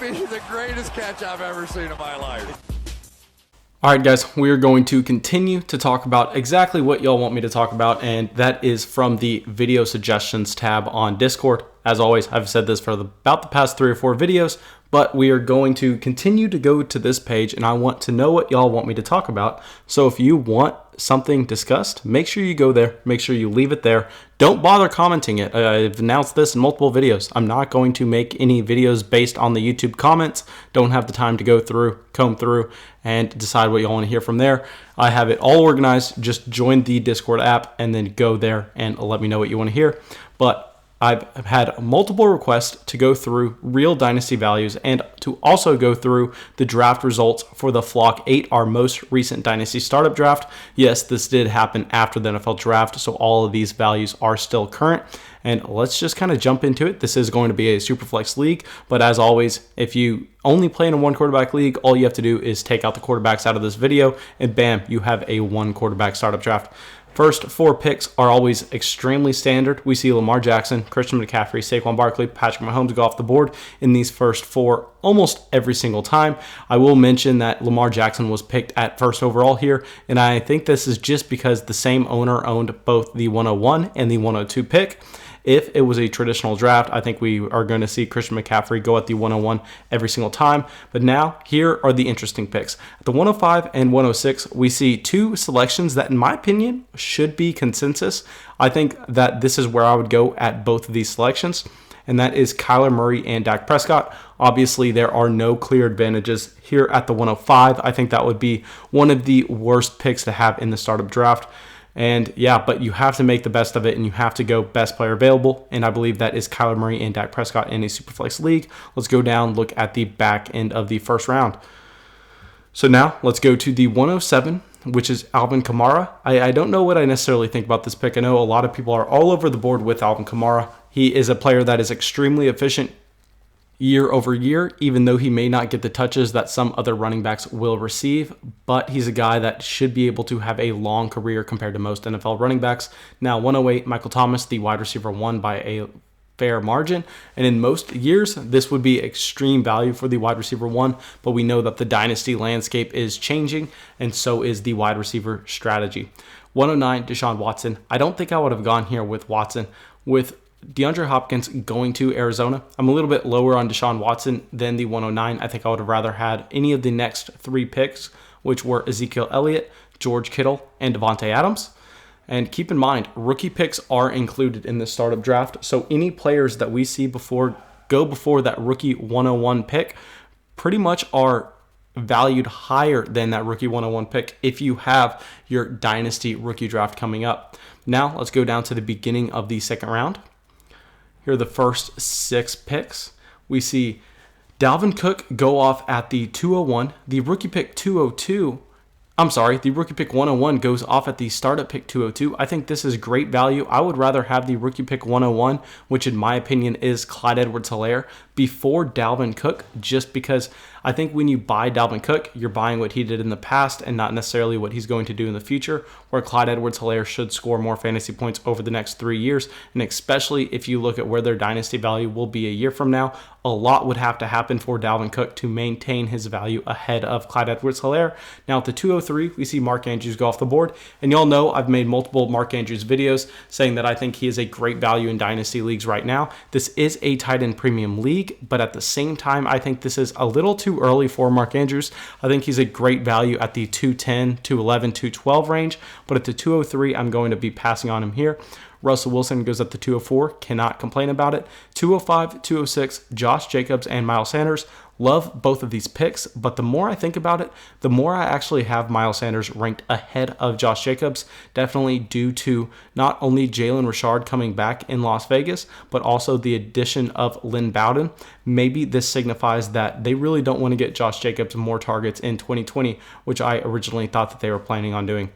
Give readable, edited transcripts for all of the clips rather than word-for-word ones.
might be the greatest catch I've ever seen in my life. All right, guys, we are going to continue to talk about exactly what y'all want me to talk about, and that is from the video suggestions tab on Discord. As always, I've said this for about the past 3 or 4 videos, but we are going to continue to go to this page, and I want to know what y'all want me to talk about. So if you want something discussed, make sure you go there. Make sure you leave it there. Don't bother commenting it. I've announced this in multiple videos. I'm not going to make any videos based on the YouTube comments. Don't have the time to go through, comb through, and decide what you want to hear from there. I have it all organized. Just join the Discord app and then go there and let me know what you want to hear. But I've had multiple requests to go through real Dynasty values and to also go through the draft results for the Flock 8, our most recent Dynasty startup draft. Yes, this did happen after the NFL draft, so all of these values are still current. And let's just kind of jump into it. This is going to be a Superflex league, but as always, if you only play in a 1 quarterback league, all you have to do is take out the quarterbacks out of this video, and bam, you have a 1 quarterback startup draft. First 4 picks are always extremely standard. We see Lamar Jackson, Christian McCaffrey, Saquon Barkley, Patrick Mahomes go off the board in these first 4 almost every single time. I will mention that Lamar Jackson was picked at first overall here, and I think this is just because the same owner owned both the 101 and the 102 pick. If it was a traditional draft, I think we are going to see Christian McCaffrey go at the 101 every single time. But now, here are the interesting picks. At the 105 and 106, we see 2 selections that, in my opinion, should be consensus. I think that this is where I would go at both of these selections, and that is Kyler Murray and Dak Prescott. Obviously, there are no clear advantages here at the 105. I think that would be one of the worst picks to have in the startup draft. And yeah, but you have to make the best of it, and you have to go best player available. And I believe that is Kyler Murray and Dak Prescott in a Superflex league. Let's go down, look at the back end of the first round. So now let's go to the 107, which is Alvin Kamara. I don't know what I necessarily think about this pick. I know a lot of people are all over the board with Alvin Kamara. He is a player that is extremely efficient year over year, even though he may not get the touches that some other running backs will receive, but he's a guy that should be able to have a long career compared to most NFL running backs. Now, 108, Michael Thomas, the wide receiver 1 by a fair margin, and in most years, this would be extreme value for the wide receiver 1, but we know that the Dynasty landscape is changing, and so is the wide receiver strategy. 109, Deshaun Watson. I don't think I would have gone here with Watson. With DeAndre Hopkins going to Arizona, I'm a little bit lower on Deshaun Watson than the 109. I think I would have rather had any of the next 3 picks, which were Ezekiel Elliott, George Kittle, and Devontae Adams. And keep in mind, rookie picks are included in this startup draft, so any players that we see before that rookie 101 pick pretty much are valued higher than that rookie 101 pick if you have your Dynasty rookie draft coming up. Now, let's go down to the beginning of the second round. Here are the first 6 picks. We see Dalvin Cook go off at the 201. The rookie pick 101 goes off at the startup pick 202. I think this is great value. I would rather have the rookie pick 101, which in my opinion is Clyde Edwards-Helaire, before Dalvin Cook, just because I think when you buy Dalvin Cook, you're buying what he did in the past and not necessarily what he's going to do in the future, where Clyde Edwards-Helaire should score more fantasy points over the next 3 years. And especially if you look at where their Dynasty value will be a year from now, a lot would have to happen for Dalvin Cook to maintain his value ahead of Clyde Edwards-Helaire. Now at the 203, we see Mark Andrews go off the board. And y'all know I've made multiple Mark Andrews videos saying that I think he is a great value in Dynasty leagues right now. This is a tight end premium league, but at the same time, I think this is a little too early for Mark Andrews. I think he's a great value at the 210, 211, 212 range, but at the 203, I'm going to be passing on him here. Russell Wilson goes at the 204, cannot complain about it. 205, 206, Josh Jacobs and Miles Sanders. Love both of these picks, but the more I think about it, the more I actually have Miles Sanders ranked ahead of Josh Jacobs, definitely due to not only Jalen Richard coming back in Las Vegas, but also the addition of Lynn Bowden. Maybe this signifies that they really don't want to get Josh Jacobs more targets in 2020, which I originally thought that they were planning on doing.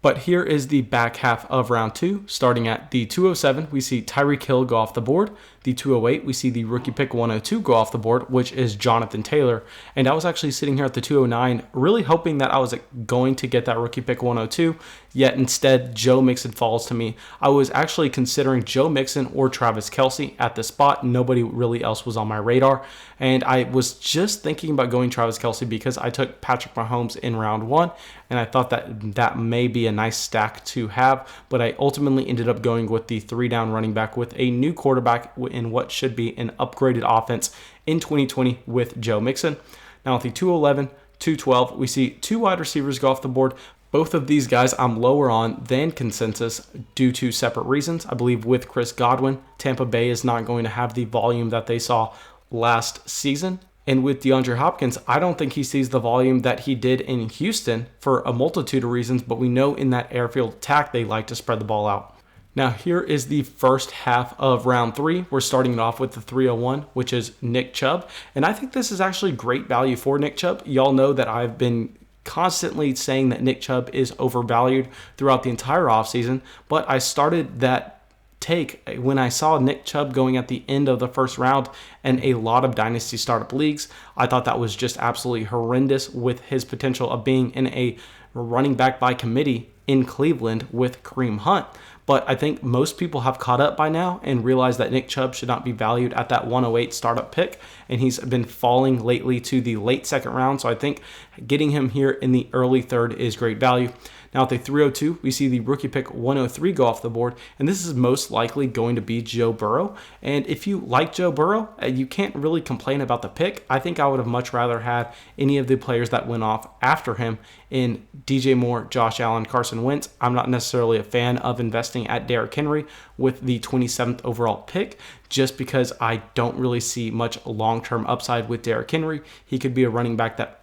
But here is the back half of round 2. Starting at the 207, we see Tyreek Hill go off the board. The 208, we see the rookie pick 102 go off the board, which is Jonathan Taylor. And I was actually sitting here at the 209, really hoping that I was going to get that rookie pick 102. yet instead Joe Mixon falls to me. I was actually considering Joe Mixon or Travis Kelce at this spot. Nobody really else was on my radar, and I was just thinking about going Travis Kelce because I took Patrick Mahomes in round 1, and I thought that may be a nice stack to have, but I ultimately ended up going with the 3-down running back with a new quarterback in what should be an upgraded offense in 2020 with Joe Mixon. Now at the 211, 212, we see 2 wide receivers go off the board. Both of these guys I'm lower on than consensus due to separate reasons. I believe with Chris Godwin, Tampa Bay is not going to have the volume that they saw last season. And with DeAndre Hopkins, I don't think he sees the volume that he did in Houston for a multitude of reasons, but we know in that airfield attack, they like to spread the ball out. Now here is the first half of round 3. We're starting it off with the 301, which is Nick Chubb. And I think this is actually great value for Nick Chubb. Y'all know that I've been constantly saying that Nick Chubb is overvalued throughout the entire offseason, but I started that take when I saw Nick Chubb going at the end of the first round in a lot of Dynasty startup leagues. I thought that was just absolutely horrendous with his potential of being in a running back by committee in Cleveland with Kareem Hunt. But I think most people have caught up by now and realized that Nick Chubb should not be valued at that 108 startup pick, and he's been falling lately to the late second round, so I think getting him here in the early third is great value. Now at the 302, we see the rookie pick 103 go off the board, and this is most likely going to be Joe Burrow. And if you like Joe Burrow, you can't really complain about the pick. I think I would have much rather had any of the players that went off after him in DJ Moore, Josh Allen, Carson Wentz. I'm not necessarily a fan of investing at Derrick Henry with the 27th overall pick, just because I don't really see much long-term upside with Derrick Henry. He could be a running back that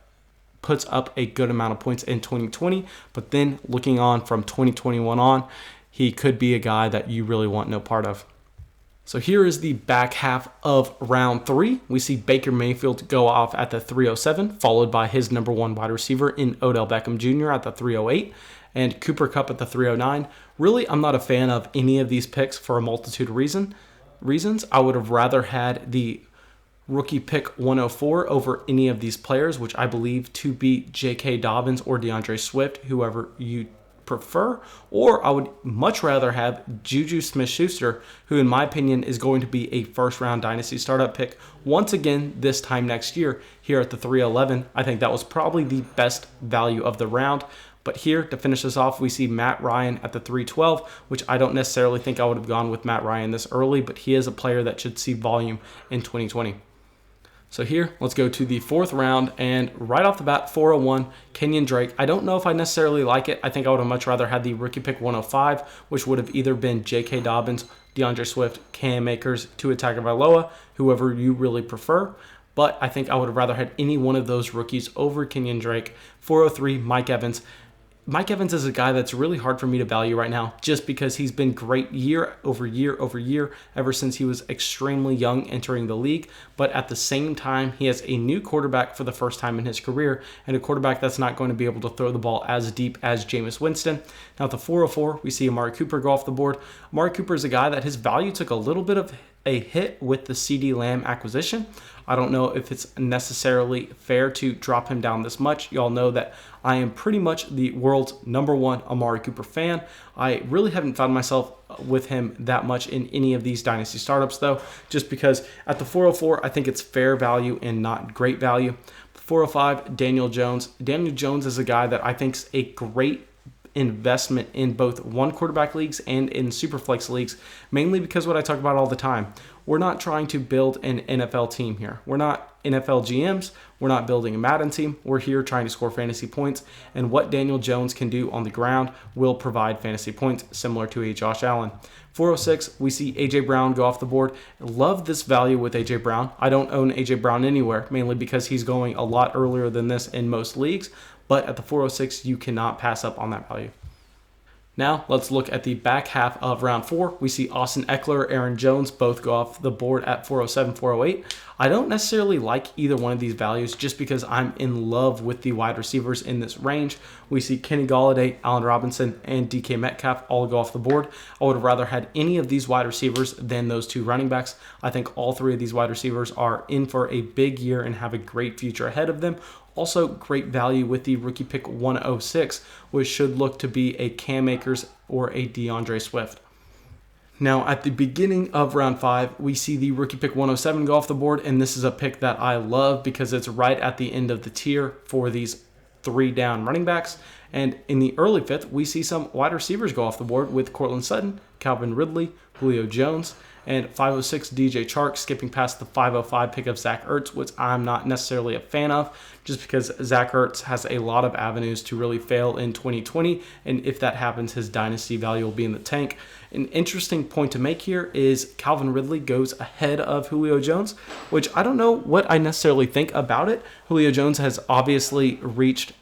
puts up a good amount of points in 2020, but then looking on from 2021 on, he could be a guy that you really want no part of. So here is the back half of round 3. We see Baker Mayfield go off at the 307, followed by his number 1 wide receiver in Odell Beckham Jr. at the 308, and Cooper Kupp at the 309. Really, I'm not a fan of any of these picks for a multitude of reasons. I would have rather had the rookie pick 104 over any of these players, which I believe to be J.K. Dobbins or DeAndre Swift, whoever you prefer. Or I would much rather have Juju Smith-Schuster, who in my opinion is going to be a first-round Dynasty startup pick once again this time next year here at the 311. I think that was probably the best value of the round. But here, to finish this off, we see Matt Ryan at the 312, which I don't necessarily think I would have gone with Matt Ryan this early, but he is a player that should see volume in 2020. So here, let's go to the 4th round, and right off the bat, 401, Kenyan Drake. I don't know if I necessarily like it. I think I would have much rather had the rookie pick 105, which would have either been J.K. Dobbins, DeAndre Swift, Cam Akers, Tua Tagovailoa, whoever you really prefer. But I think I would have rather had any one of those rookies over Kenyan Drake. 403, Mike Evans. Mike Evans is a guy that's really hard for me to value right now just because he's been great year over year over year ever since he was extremely young entering the league. But at the same time, he has a new quarterback for the first time in his career and a quarterback that's not going to be able to throw the ball as deep as Jameis Winston. Now at the 404, we see Amari Cooper go off the board. Amari Cooper is a guy that his value took a little bit of a hit with the CD Lamb acquisition. I don't know if it's necessarily fair to drop him down this much. Y'all know that I am pretty much the world's number 1 Amari Cooper fan. I really haven't found myself with him that much in any of these Dynasty startups though, just because at the 404, I think it's fair value and not great value. 405, Daniel Jones. Daniel Jones is a guy that I think is a great investment in both one quarterback leagues and in superflex leagues, mainly because what I talk about all the time. We're not trying to build an NFL team here. We're not NFL GMs. We're not building a Madden team. We're here trying to score fantasy points, and what Daniel Jones can do on the ground will provide fantasy points similar to a Josh Allen. 406, we see A.J. Brown go off the board. Love this value with A.J. Brown. I don't own A.J. Brown anywhere, mainly because he's going a lot earlier than this in most leagues, but at the 406, you cannot pass up on that value. Now, let's look at the back half of round 4. We see Austin Eckler, Aaron Jones both go off the board at 407, 408. I don't necessarily like either one of these values just because I'm in love with the wide receivers in this range. We see Kenny Golladay, Allen Robinson, and DK Metcalf all go off the board. I would have rather had any of these wide receivers than those 2 running backs. I think all 3 of these wide receivers are in for a big year and have a great future ahead of them. Also, great value with the rookie pick 106, which should look to be a Cam Akers or a DeAndre Swift. Now, at the beginning of round 5, we see the rookie pick 107 go off the board, and this is a pick that I love because it's right at the end of the tier for these 3 down running backs. And in the early 5th, we see some wide receivers go off the board with Cortland Sutton, Calvin Ridley, Julio Jones, and 506 DJ Chark, skipping past the 505 pick of Zach Ertz, which I'm not necessarily a fan of, just because Zach Ertz has a lot of avenues to really fail in 2020, and if that happens, his dynasty value will be in the tank. An interesting point to make here is Calvin Ridley goes ahead of Julio Jones, which I don't know what I necessarily think about it. Julio Jones has obviously reached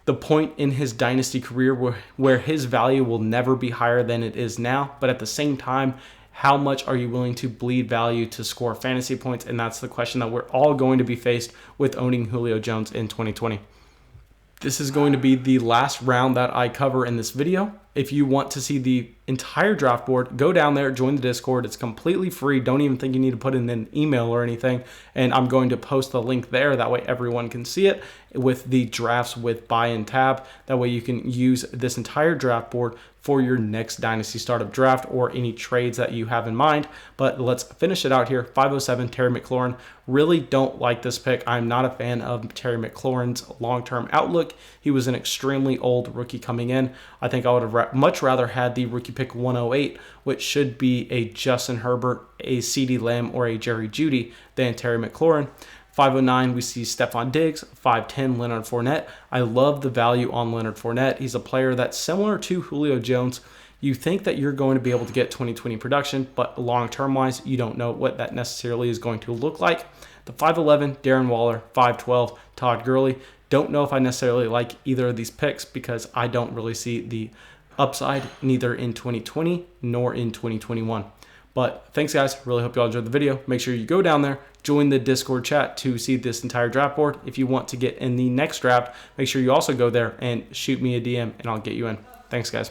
the point in his dynasty career where his value will never be higher than it is now, but at the same time, how much are you willing to bleed value to score fantasy points? And that's the question that we're all going to be faced with owning Julio Jones in 2020. This is going to be the last round that I cover in this video. If you want to see the entire draft board, go down there, join the Discord. It's completely free. Don't even think you need to put in an email or anything. And I'm going to post the link there. That way everyone can see it with the drafts with buy-in tab. That way you can use this entire draft board for your next Dynasty Startup draft or any trades that you have in mind. But let's finish it out here. 507, Terry McLaurin. Really don't like this pick. I'm not a fan of Terry McLaurin's long-term outlook. He was an extremely old rookie coming in. I think I would have much rather had the rookie pick 108, which should be a Justin Herbert, a CeeDee Lamb, or a Jerry Jeudy than Terry McLaurin. 509, we see Stephon Diggs. 510, Leonard Fournette. I love the value on Leonard Fournette. He's a player that's similar to Julio Jones. You think that you're going to be able to get 2020 production, but long-term wise, you don't know what that necessarily is going to look like. The 511, Darren Waller. 512, Todd Gurley. Don't know if I necessarily like either of these picks because I don't really see the upside neither in 2020 nor in 2021. But thanks, guys. Really hope you all enjoyed the video. Make sure you go down there, join the Discord chat to see this entire draft board. If you want to get in the next draft, make sure you also go there and shoot me a DM and I'll get you in. Thanks, guys.